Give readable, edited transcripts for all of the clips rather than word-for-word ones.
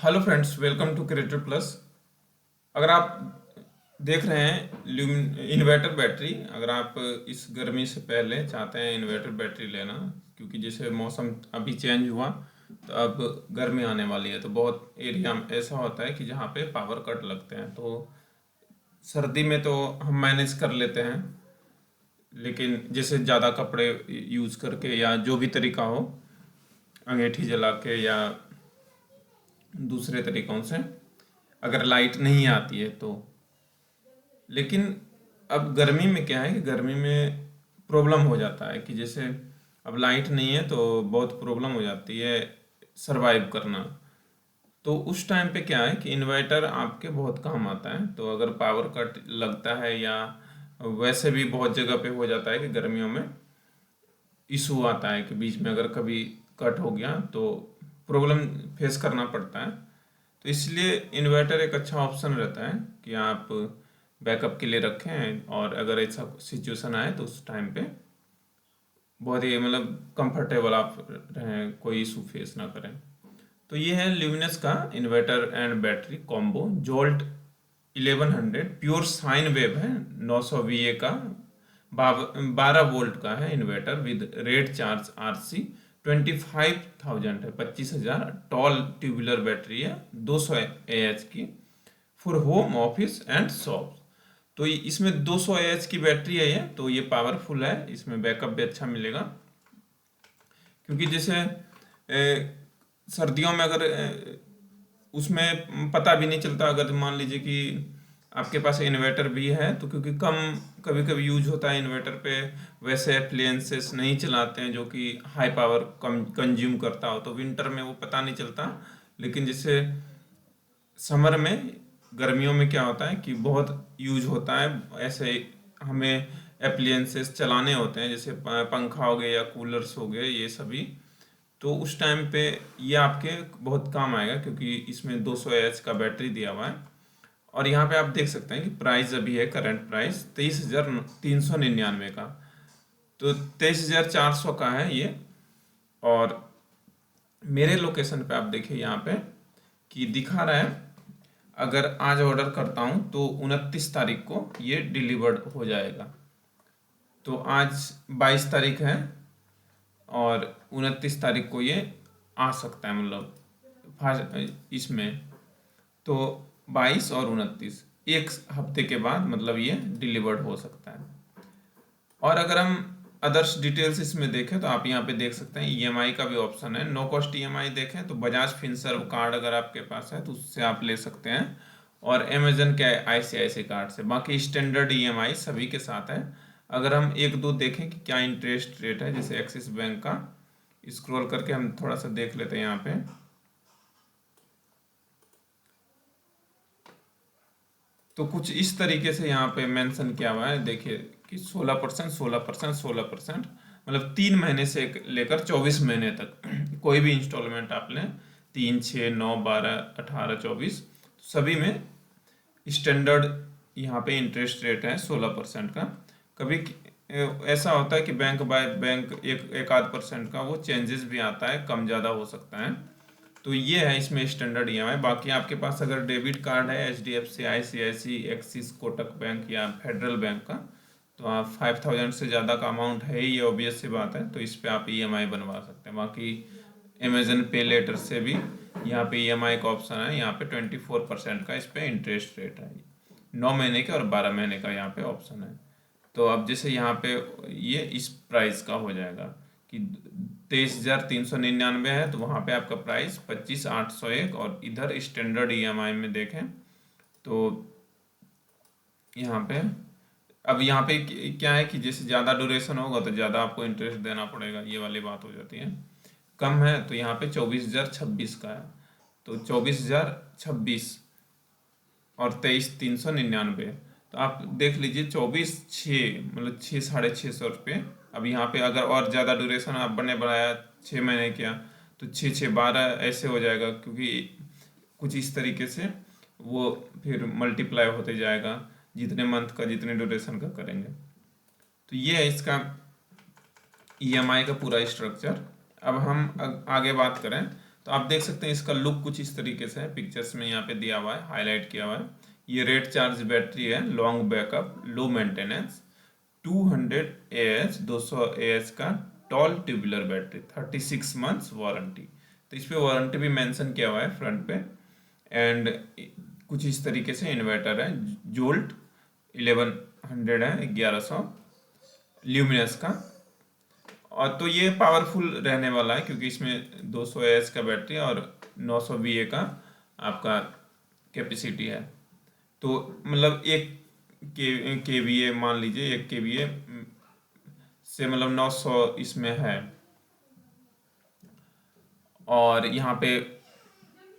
Hello friends, welcome to creator plus. अगर आप देख रहे हैं इन्वर्टर बैटरी, अगर आप इस गर्मी से पहले चाहते हैं इन्वर्टर बैटरी लेना, क्योंकि जैसे मौसम अभी चेंज हुआ तो अब गर्मी आने वाली है, तो बहुत एरिया में ऐसा होता है कि जहाँ पे पावर कट लगते हैं। तो सर्दी में तो हम मैनेज कर लेते हैं, लेकिन जैसे ज़्यादा कपड़े यूज़ करके या जो भी तरीका हो, अंगीठी जला के या दूसरे तरीक़ों से, अगर लाइट नहीं आती है तो। लेकिन अब गर्मी में क्या है कि गर्मी में प्रॉब्लम हो जाता है कि जैसे अब लाइट नहीं है तो बहुत प्रॉब्लम हो जाती है सरवाइव करना। तो उस टाइम पे क्या है कि इन्वर्टर आपके बहुत काम आता है। तो अगर पावर कट लगता है या वैसे भी बहुत जगह पे हो जाता है कि गर्मियों में इशू आता है कि बीच में अगर कभी कट हो गया तो प्रॉब्लम फेस करना पड़ता है। तो इसलिए इन्वर्टर एक अच्छा ऑप्शन रहता है कि आप बैकअप के लिए रखें, और अगर ऐसा सिचुएशन आए तो उस टाइम पे बहुत ही मतलब कंफर्टेबल आप रहें, कोई इशू फेस ना करें। तो ये है ल्यूमिनस का inverter and battery combo jolt 1100 pure sine wave है, 900 VA का 12 वोल्ट का है inverter with red charge RC। 25,000 है, 25,000 टॉल ट्यूबुलर बैटरी है, 200 AH की, for home office and shop. तो इसमें 200 AH की बैटरी है ये, तो ये पावरफुल है, इसमें बैकअप भी अच्छा मिलेगा। क्योंकि जैसे सर्दियों में अगर उसमें पता भी नहीं चलता, अगर मान लीजिए कि आपके पास इन्वर्टर भी है तो, क्योंकि कम कभी कभी यूज होता है इन्वर्टर पे, वैसे अप्लायंसेस नहीं चलाते हैं जो कि हाई पावर कम कंज्यूम करता हो, तो विंटर में वो पता नहीं चलता। लेकिन जैसे समर में, गर्मियों में क्या होता है कि बहुत यूज होता है, ऐसे हमें अप्लायंसेस चलाने होते हैं, जैसे पंखा हो गए या कूलर्स हो गए ये सभी। तो उस टाइम पे ये आपके बहुत काम आएगा, क्योंकि इसमें 200 AH का बैटरी दिया हुआ है। और यहाँ पे आप देख सकते हैं कि प्राइस अभी है, करंट प्राइस 23,399 का, तो 23,400 का है ये। और मेरे लोकेशन पे आप देखिए यहाँ पे कि दिखा रहा है, अगर आज ऑर्डर करता हूँ तो 29 तारीख को ये डिलीवर्ड हो जाएगा। तो आज 22 तारीख है और 29 तारीख को ये आ सकता है, मतलब इसमें तो 22 और 29 एक हफ्ते के बाद मतलब ये डिलीवर्ड हो सकता है। और अगर हम अदर्स डिटेल्स इसमें देखें तो आप यहाँ पे देख सकते हैं EMI का भी ऑप्शन है, नो कॉस्ट EMI देखें तो बजाज फिनसर्व कार्ड अगर आपके पास है तो उससे आप ले सकते हैं, और अमेजन के ICICI कार्ड से। बाकी स्टैंडर्ड EMI सभी के साथ है। अगर हम एक दो देखें कि क्या इंटरेस्ट रेट है, जैसे एक्सिस बैंक का, स्क्रॉल करके हम थोड़ा सा देख लेते हैं यहाँ पे। तो कुछ इस तरीके से यहाँ पे मेंशन किया हुआ है, देखिए कि 16%, 16%, 16%, मतलब 3 महीने से लेकर 24 महीने तक कोई भी इंस्टॉलमेंट आप लें, 3, 6, 9, 12, 18, 24, सभी में स्टैंडर्ड यहाँ पे इंटरेस्ट रेट है 16% का। कभी ऐसा होता है कि बैंक बाय बैंक एक आध परसेंट का वो चेंजेस भी आता है, कम ज़्यादा हो सकता है। तो ये है इसमें स्टैंडर्ड EMI। बाकी आपके पास अगर डेबिट कार्ड है HDFC, ICICI, axis, Kotak bank या फेडरल बैंक का, तो आप 5,000 से ज़्यादा का अमाउंट है, ये ऑब्वियस सी बात है, तो इस पे आप EMI बनवा सकते हैं। बाकी अमेजन पे लेटर से भी यहाँ पे EMI का ऑप्शन है, यहाँ पे 24% का इस पे इंटरेस्ट रेट है, 9 महीने के और 12 महीने का यहाँ पे ऑप्शन है। तो अब जैसे यहाँ पे ये इस प्राइस का हो जाएगा कि 23,399 है, तो वहाँ पे आपका प्राइस 25,801। और इधर स्टैंडर्ड EMI में देखें तो यहाँ पे, अब यहाँ पे क्या है कि जैसे ज़्यादा ड्यूरेशन होगा तो ज़्यादा आपको इंटरेस्ट देना पड़ेगा, ये वाली बात हो जाती है। कम है तो यहाँ पे 24,026 का है, तो 24,026 और 23,399, तो आप देख लीजिए 24,600, मतलब 600-650 रुपये। अब यहाँ पे अगर और ज़्यादा ड्यूरेशन आपने बढ़ाया 6 महीने किया तो 6-6-12 ऐसे हो जाएगा, क्योंकि कुछ इस तरीके से वो फिर मल्टीप्लाई होते जाएगा जितने मंथ का, जितने ड्यूरेशन का करेंगे। तो ये है इसका EMI का पूरा स्ट्रक्चर। अब हम आगे बात करें तो आप देख सकते हैं इसका लुक कुछ इस तरीके से है, पिक्चर्स में यहाँ पे दिया हुआ है, हाईलाइट किया हुआ है। ये रेट चार्ज बैटरी है, long backup, low maintenance, 200 AH 200 AH का toll tubular battery, 36 months warranty. तो इस पे वारंटी भी मेंशन किया हुआ है फ्रंट पे। एंड कुछ इस तरीके से इन्वर्टर है, जोल्ट 1100 है, 1100 ल्यूमिनस का। और तो ये पावरफुल रहने वाला है क्योंकि इसमें 200 AH का बैटरी और 900 VA का आपका कैपेसिटी है। तो मतलब एक KVA मान लीजिए, 1 KVA से मतलब 900 इसमें है। और यहाँ पे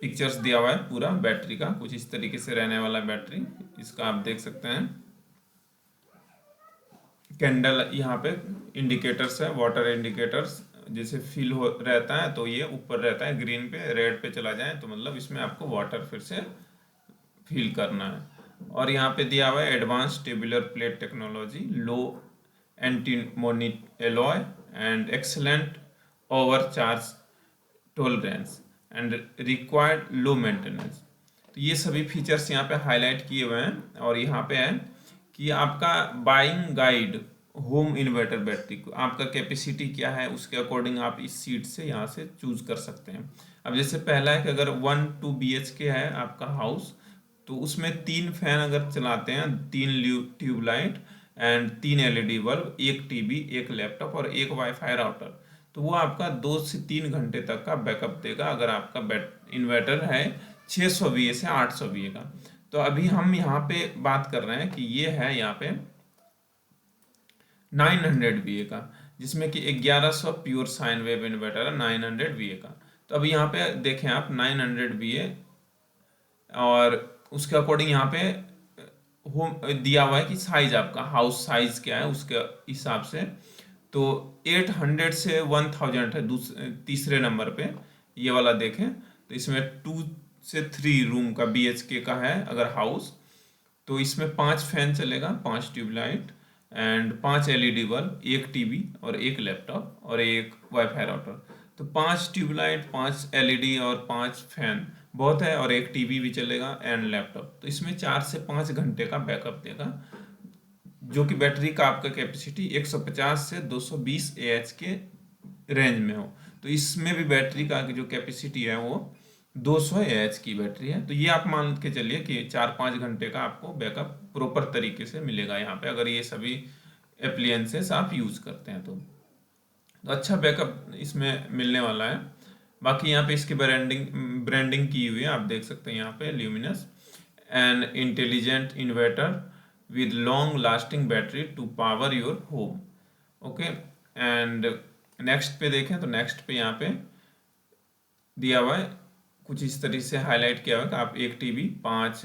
पिक्चर्स दिया हुआ है पूरा बैटरी का, कुछ इस तरीके से रहने वाला बैटरी, इसका आप देख सकते हैं। कैंडल यहाँ पे इंडिकेटर्स है, वाटर इंडिकेटर्स, जैसे फिल हो रहता है तो ये ऊपर रहता है ग्रीन पे, रेड पे चला जाए तो मतलब इसमें आपको वाटर फिर से फिल करना है। और यहाँ पे दिया हुआ है advance tubular plate technology, low antimony alloy and excellent overcharge tolerance and required low maintenance. तो ये सभी फीचर्स यहाँ पे हाईलाइट किए हुए हैं। और यहाँ पे है कि आपका buying guide home inverter battery को, आपका कैपेसिटी क्या है उसके अकॉर्डिंग आप इस सीट से यहाँ से चूज कर सकते हैं। अब जैसे पहला है कि अगर 1-2 BHK है आपका हाउस, तो उसमें 3 फैन अगर चलाते हैं, 3 tubelight and 3 LED bulb, 1 TV, 1 laptop और 1 वाईफाई राउटर, तो वो आपका 2 से 3 घंटे तक का बैकअप देगा अगर आपका इन्वर्टर है 600 VA से 800 VA का। तो अभी हम यहाँ पे बात कर रहे हैं कि ये है यहाँ पे 900 VA का, जिसमें कि 1100 प्योर साइन वेव इन्वर्टर है 900 VA का। तो अभी यहाँ पे देखें आप 900 VA, और उसके अकॉर्डिंग यहाँ पे होम दिया हुआ है कि साइज आपका हाउस साइज क्या है उसके हिसाब से। तो 800 से 1000 है तीसरे नंबर पे, ये वाला देखें तो इसमें 2 से 3 रूम का BHK का है अगर हाउस, तो इसमें 5 फैन चलेगा, 5 tubelight and 5 LED bulb, 1 TV और 1 लैपटॉप और 1 वाईफाई राउटर। तो 5 ट्यूबलाइट, 5 LED और 5 फैन बहुत है, और 1 TV भी चलेगा एंड लैपटॉप। तो इसमें 4 से 5 घंटे का बैकअप देगा, जो कि बैटरी का आपका कैपेसिटी 150 से 220 AH के रेंज में हो। तो इसमें भी बैटरी का जो कैपेसिटी है वो 200 AH की बैटरी है। तो ये आप मान के चलिए कि 4-5 घंटे का आपको बैकअप प्रॉपर तरीके से मिलेगा यहाँ पे, अगर ये सभी एप्लियंसेस आप यूज़ करते हैं तो अच्छा बैकअप इसमें मिलने वाला है। बाकी यहाँ पे इसकी ब्रांडिंग की हुई है, आप देख सकते हैं यहाँ पे luminous an intelligent inverter with long lasting battery to power your home। Okay, and next पे देखें तो नेक्स्ट पे यहाँ पे दिया हुआ है कुछ इस तरीके से हाईलाइट किया हुआ है कि आप 1 TV, 5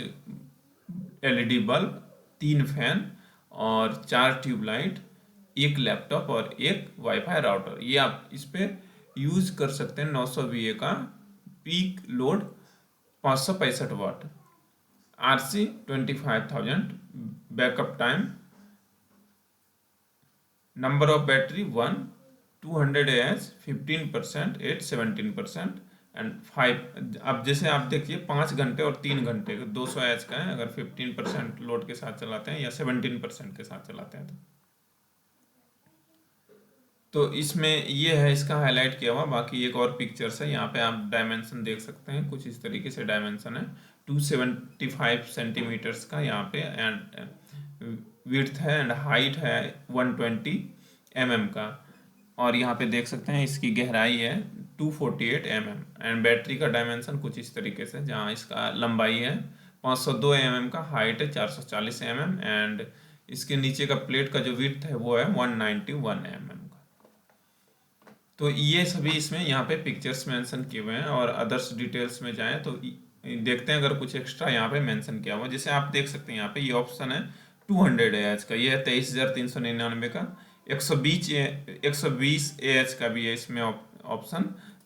LED बल्ब, 3 फैन और 4 ट्यूबलाइट, 1 लैपटॉप और 1 वाईफाई राउटर, ये आप इस पे यूज कर सकते हैं। 900 VA का peak load 565 watt, RC 25,000, backup time, number of battery 1, 200 AH 15% 8 17% and 5। अब जैसे आप देखिए 5 घंटे और 3 घंटे 200 AH का है, अगर 15% लोड के साथ चलाते हैं या 17% के साथ चलाते हैं तो इसमें ये है इसका हाईलाइट किया हुआ। बाकी एक और पिक्चर्स है, यहाँ पे आप डायमेंशन देख सकते हैं, कुछ इस तरीके से डायमेंशन है। 275 सेंटीमीटर्स का यहाँ पे एंड विड्थ है एंड हाइट है 120 mm का। और यहाँ पे देख सकते हैं इसकी गहराई है 248 mm एंड बैटरी का डायमेंशन कुछ इस तरीके से, जहाँ इसका लंबाई है 502 mm का, हाइट है 440 mm एंड इसके नीचे का प्लेट का जो विड्थ है वो है 191 mm का। तो ये सभी इसमें यहाँ पे पिक्चर्स मेंशन किए हुए हैं। और अदर्स डिटेल्स में जाएं तो देखते हैं अगर कुछ एक्स्ट्रा यहाँ पे मेंशन किया हुआ, जैसे आप देख सकते हैं यहाँ पे ये ऑप्शन है 200 AH का, ये है 23,399 का। 120 AH का भी है इसमें ऑप्शन,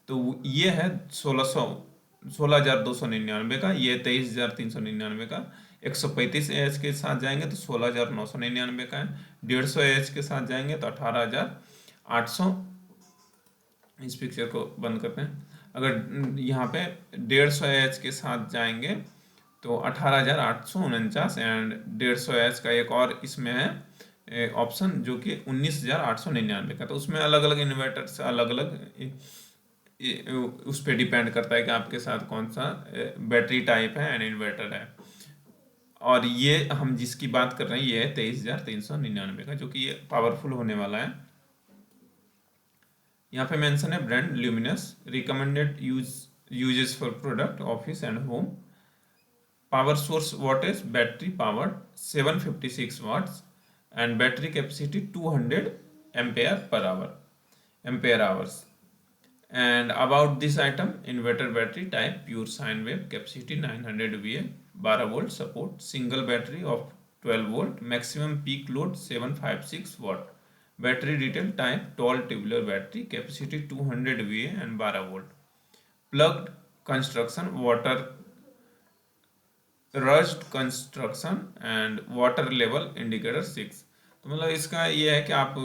तो ये है 16,299 का, ये 23,399 का। 135 AH के साथ जाएंगे तो 16,999 का है। 150 AH के साथ जाएंगे तो 18,899 इस पिक्चर को बंद करते हैं। अगर यहाँ पे 150 Hz के साथ जाएंगे तो 18,849 एंड 150 Hz का एक और इसमें है ऑप्शन जो कि 19,899 का। तो उसमें अलग अलग इन्वर्टर से अलग अलग उस पर डिपेंड करता है कि आपके साथ कौन सा बैटरी टाइप है एंड इन्वर्टर है। और ये हम जिसकी बात कर रहे हैं ये है 23,399 का, जो कि ये पावरफुल होने वाला है। यहाँ पे मेंशन है brand luminous, recommended uses for product office and home, power source wattage battery powered 756 watts and battery capacity 200 ampere hours. And about this item, inverter battery type pure sine wave, capacity 900 VA, 12 volt, support single battery of 12 volt, maximum peak load 756 watt, battery detail type tall tubular battery, capacity 200 VA and 12 volt, plugged construction, water rust construction and water level indicator 6। तो मतलब इसका ये है कि आप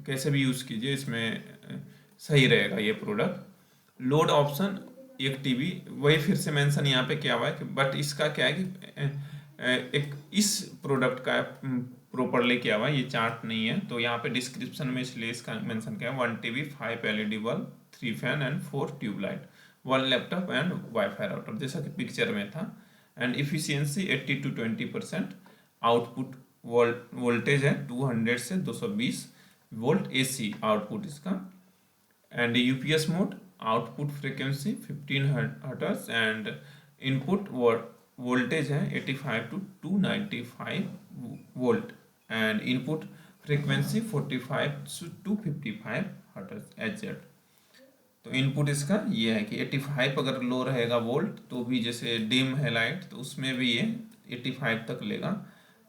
कैसे भी use कीजिए, इसमें सही रहेगा ये प्रोडक्ट। लोड ऑप्शन 1 TB, वही फिर से मेंशन यहाँ पे किया हुआ है कि बट इसका क्या है कि एक इस प्रोडक्ट का प्रॉपरली किया हुआ है, ये चार्ट नहीं है। तो यहाँ पे डिस्क्रिप्शन में इसलिए इसका मेंशन किया है 1 TB, 5 LED बल्ब, 3 fan and 4 tubelight, 1 laptop and wifi router, जैसा कि पिक्चर में था। And efficiency 80 to 20%, output voltage है 200 से 220 वोल्ट AC आउटपुट इसका। And UPS mode, output frequency 15 hertz and input voltage है 85 to 295 volt and input frequency 45 to 55 hertz HZ। तो input इसका ये है कि 85 अगर लो रहेगा वोल्ट तो भी, जैसे डिम है लाइट तो उसमें भी ये 85 तक लेगा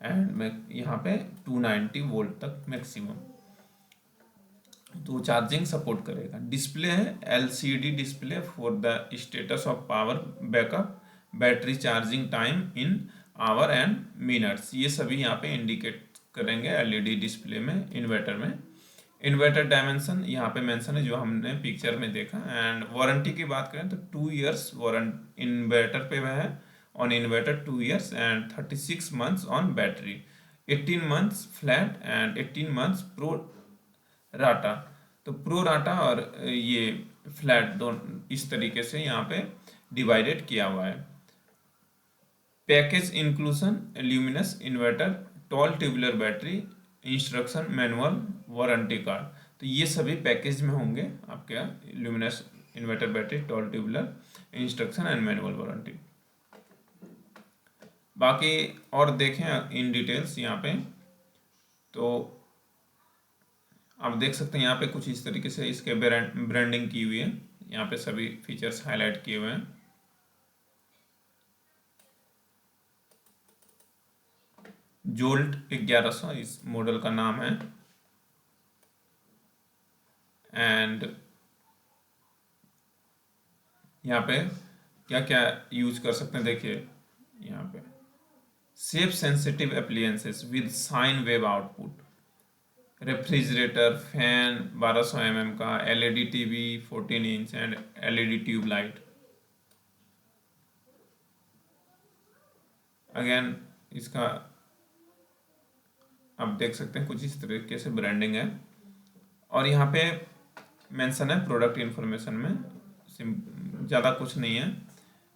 एंड मैं यहाँ पे 290 वोल्ट तक मैक्सिमम तो चार्जिंग सपोर्ट करेगा। डिस्प्ले है LCD display for the status of power backup, battery charging time in our and minutes, ये सभी यहाँ पे इंडिकेट करेंगे LED डिस्प्ले में, इन्वर्टर में। इन्वर्टर डायमेंशन यहाँ पे मेंशन है जो हमने पिक्चर में देखा। एंड वारंटी की बात करें तो 2 इयर्स वारंटी इन्वर्टर पे है, on inverter 2 years and 36 months on battery, 18 months flat and 18 months pro rata. तो प्रो राटा और ये फ्लैट दोनों इस तरीके से यहाँ पे डिवाइडेड किया हुआ है। Package inclusion luminous inverter, toll tubular battery, instruction manual, warranty card, तो ये सभी पैकेज में होंगे आपके luminous inverter battery, toll tubular, instruction and manual warranty. बाकी और देखें इन डिटेल्स यहाँ पे तो आप देख सकते हैं यहाँ पे कुछ इस तरीके से इसके ब्रांडिंग की हुई है, यहाँ पे सभी फीचर्स हाईलाइट किए हुए हैं। जोल्ट 1100 इस मॉडल का नाम है। एंड यहाँ पे क्या क्या यूज कर सकते हैं देखिए, यहाँ पे safe sensitive appliances with sine wave output, refrigerator, fan 1200 mm का, LED TV 14 inch and LED tube light. Again इसका आप देख सकते हैं कुछ इस तरीके से ब्रांडिंग है। और यहाँ पे मेंशन है प्रोडक्ट इन्फॉर्मेशन में, ज़्यादा कुछ नहीं है।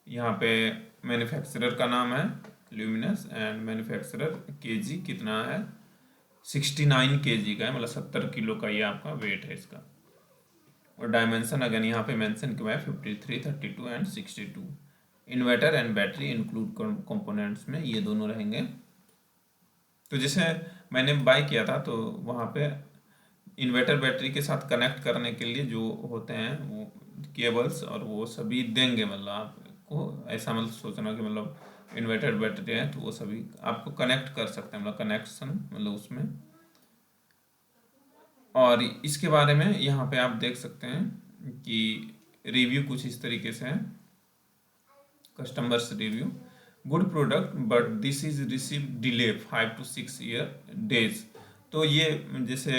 यहाँ पे मैन्युफैक्चरर का नाम है ल्यूमिनस एंड मैन्युफैक्चरर केजी कितना है 69 kg का है, मतलब 70 किलो का ये आपका वेट है इसका। और डायमेंशन अगेन यहाँ पे मेंशन किया है 53, 32 and 62। Inverter and battery include components में ये दोनों रहेंगे। तो जैसे मैंने बाय किया था तो वहाँ पे इन्वर्टर बैटरी के साथ कनेक्ट करने के लिए जो होते हैं वो केबल्स और वो सभी देंगे, मतलब आपको ऐसा मतलब सोचना कि मतलब इन्वर्टर बैटरी है तो वो सभी आपको कनेक्ट कर सकते हैं, मतलब कनेक्शन मतलब उसमें। और इसके बारे में यहाँ पे आप देख सकते हैं कि रिव्यू कुछ इस तरीके से है, customers review, good product but this is receive delay 5 to 6 days। तो ये जैसे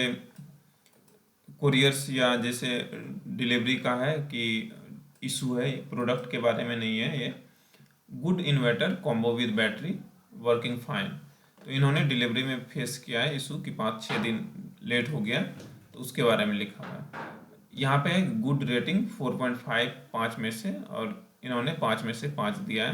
कुरियर्स या जैसे डिलीवरी का है कि इशू है, प्रोडक्ट के बारे में नहीं है ये। Good inverter combo with battery working fine. तो इन्होंने डिलीवरी में फेस किया है इशू कि 5-6 दिन लेट हो गया, तो उसके बारे में लिखा हुआ है। यहाँ पे गुड रेटिंग 4.5 5 में से, और इन्होंने 5 में से 5 दिया है।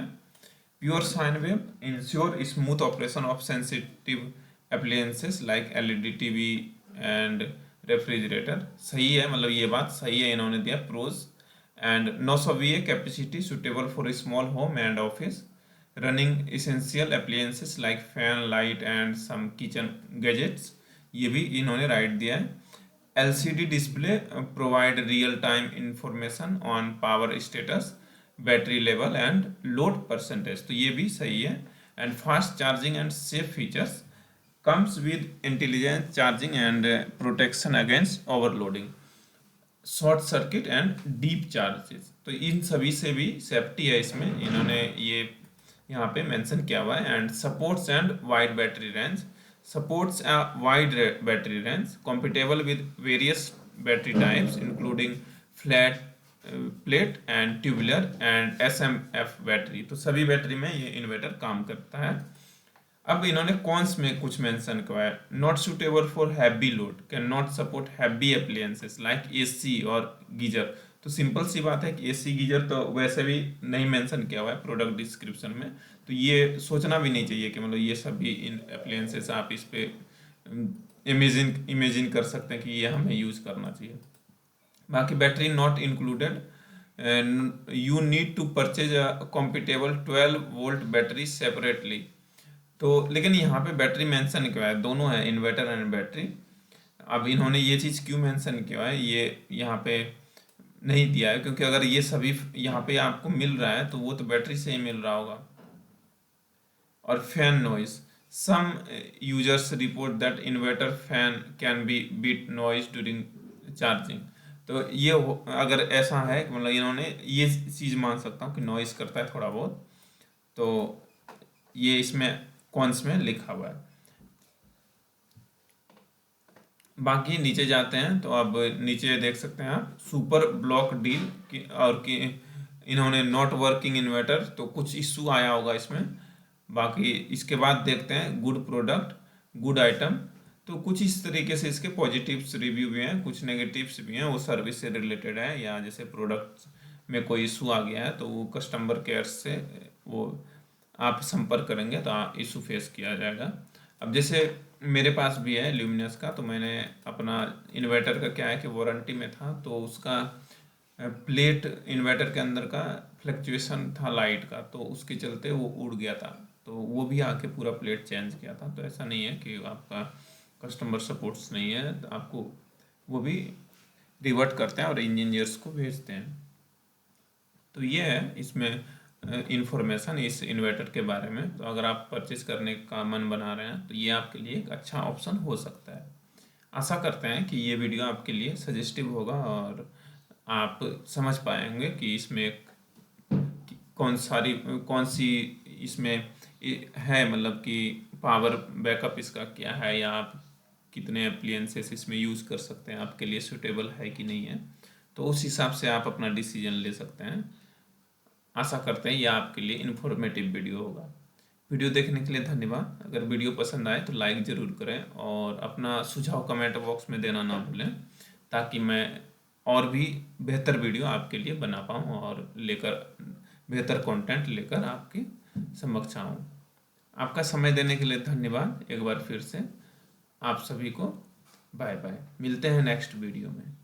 Pure sine wave ensure smooth operation of sensitive appliances like LED TV and refrigerator. सही है, मतलब ये बात सही है, इन्होंने दिया pros. And 900 VA capacity suitable for small home and office running essential appliances like fan light and some kitchen gadgets. ये भी इन्होंने राइट दिया है। LCD display provide real-time information on power status, battery level and load percentage। तो ये भी सही है। And fast charging and safe features comes with intelligent charging and protection against overloading, short circuit and deep charges. तो इन सभी से भी safety है इसमें, इन्होंने ये यहाँ पे मेंशन किया हुआ है। And supports and wide battery range, supports a wide battery range compatible with various battery types including flat plate and tubular and SMF battery. तो सभी बैटरी में ये इन्वर्टर काम करता है। अब इन्होंने कॉन्स में कुछ मेंशन किया है। Not suitable for heavy load, can not support heavy appliances like AC और गीजर। तो सिंपल सी बात है कि AC गीजर तो वैसे भी नहीं मेंशन किया हुआ है प्रोडक्ट डिस्क्रिप्शन में, तो ये सोचना भी नहीं चाहिए कि मतलब ये सभी इन अप्लायंसेस आप इस पे इमेजिन कर सकते हैं कि ये हमें यूज़ करना चाहिए। बाकी battery not included, you need to purchase a compatible 12 volt battery separately. तो लेकिन यहाँ पे बैटरी मेंशन किया है, दोनों है इन्वर्टर एंड बैटरी। अब इन्होंने ये चीज़ क्यों मेंशन किया है ये यहाँ पे नहीं दिया है, क्योंकि अगर ये सभी यहाँ पे आपको मिल रहा है तो वो तो बैटरी से ही मिल रहा होगा। और fan noise, some users report that inverter fan can be beat noise during charging. तो ये अगर ऐसा है कि मतलब इन्होंने ये चीज़ मान सकता हूँ कि नॉइज करता है थोड़ा बहुत, तो ये इसमें कॉन्स में लिखा हुआ है। बाकी नीचे जाते हैं तो अब नीचे देख सकते हैं आप सुपर ब्लॉक डील की, और कि इन्होंने नॉट वर्किंग इन्वर्टर, तो कुछ इशू आया होगा इसमें। बाकी इसके बाद देखते हैं गुड प्रोडक्ट गुड आइटम। तो कुछ इस तरीके से इसके पॉजिटिव्स रिव्यू भी हैं, कुछ नेगेटिव्स भी हैं, वो सर्विस से रिलेटेड है, या जैसे प्रोडक्ट में कोई इशू आ गया है तो वो कस्टमर केयर से वो आप संपर्क करेंगे तो इशू फेस किया जाएगा। अब जैसे मेरे पास भी है ल्यूमिनस का, तो मैंने अपना इन्वर्टर का क्या है कि वारंटी में था, तो उसका प्लेट इन्वर्टर के अंदर का फ्लक्चुएशन था लाइट का, तो उसके चलते वो उड़ गया था, तो वो भी आके पूरा प्लेट चेंज किया था। तो ऐसा नहीं है कि आपका कस्टमर सपोर्ट्स नहीं है, तो आपको वो भी रिवर्ट करते हैं और इंजीनियर्स को भेजते हैं। तो ये है इसमें इंफॉर्मेशन इस इन्वर्टर के बारे में। तो अगर आप परचेज करने का मन बना रहे हैं तो ये आपके लिए एक अच्छा ऑप्शन हो सकता है। आशा करते हैं कि ये वीडियो आपके लिए सजेस्टिव होगा और आप समझ पाएंगे कि इसमें कौन सी इसमें है, मतलब कि पावर बैकअप इसका क्या है, या आप कितने अप्लायंसेस इसमें यूज़ कर सकते हैं, आपके लिए सूटेबल है कि नहीं है। तो उस हिसाब से आप अपना डिसीजन ले सकते हैं। आशा करते हैं यह आपके लिए इन्फॉर्मेटिव वीडियो होगा। वीडियो देखने के लिए धन्यवाद। अगर वीडियो पसंद आए तो लाइक ज़रूर करें और अपना सुझाव कमेंट बॉक्स में देना ना भूलें, ताकि मैं और भी बेहतर वीडियो आपके लिए बना पाऊँ और बेहतर कंटेंट लेकर आपके समक्ष आऊँ। आपका समय देने के लिए धन्यवाद एक बार फिर से। आप सभी को बाय बाय, मिलते हैं नेक्स्ट वीडियो में।